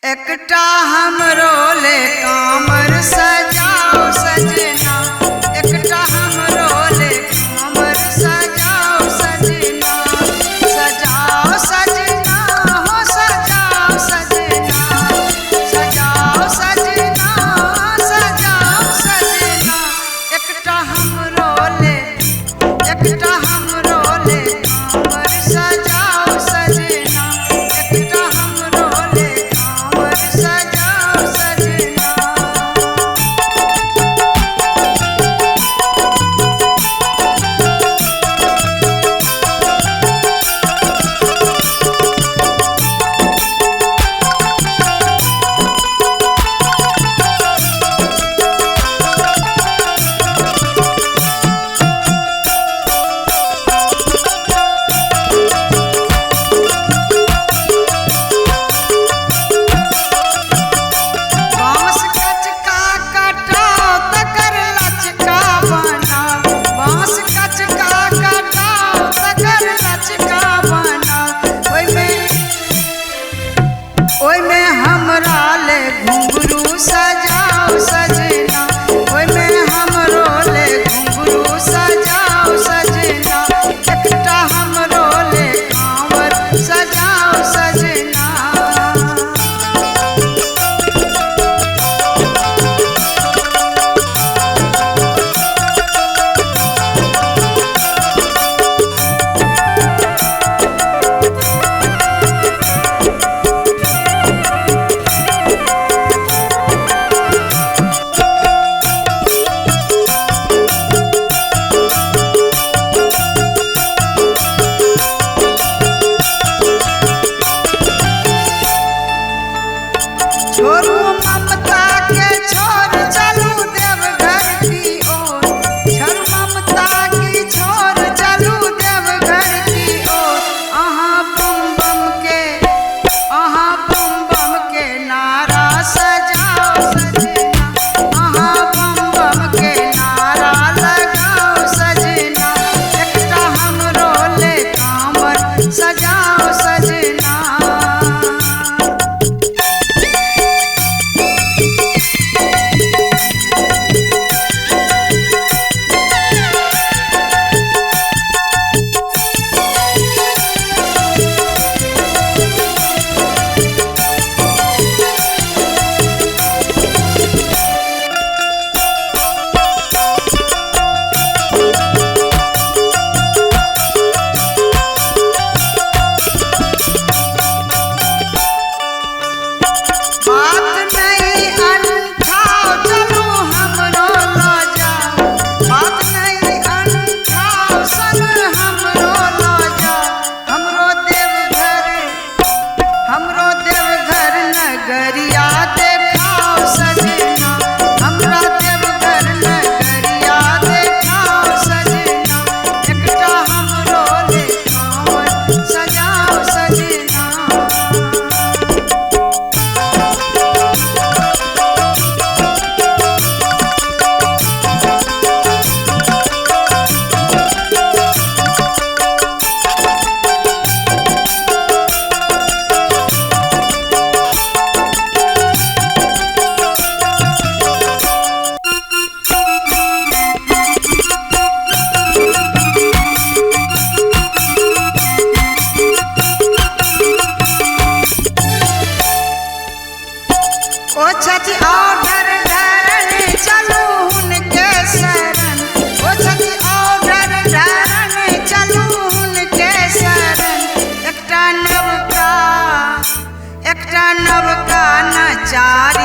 एकटा हमरो ले कामर सजाओ सजना, एकटा हमरो ले कामर सजाओ सजना, सजाओ सजना हो सजाओ सजना, सजाओ सजना सजाओ सजना, एकटा हमरो ले कामर सजाओ सजना, एकटा हमरो ले कामर सजाओ सजना। बांस कचका कटाओ तकर लचका बनाओ, बांस कचका कटाओ तकर लचका बनाओ, ओइमे हमरा ले घुंघरू सजाओ सजना, ओइमे हमरो ले घुंघरू सजाओ सजना, एकटा हमरो ले कांवर सजाओ सजना। छोड़ू ममता के छोड़ चलू देवघर की ओर, छोड़ू ममता की छोड़ चलू देवघर की ओर, अहाँ बम बम के नारा सजाओ सजना, अहाँ बम बम के नारा लगाओ सजना, एकटा हमरो ले कांवर सजाओ सजना। बात नहीं अनठाओ चलो हमरो लो जाओ, बात नहीं अनठाओ संग हमरो लो जाओ, हमरो देवघर नगरिया देखाओ सजना, हमरा देवघर नगरिया देखाओ सजना, एकटा हमरो ले कांवर सजाओ सजना। ओ छठी ऑर्डर धरने चलू उनके शरण, ओ छठी ऑर्डर धरने चलू उनके शरण, एकटा नवका नचारी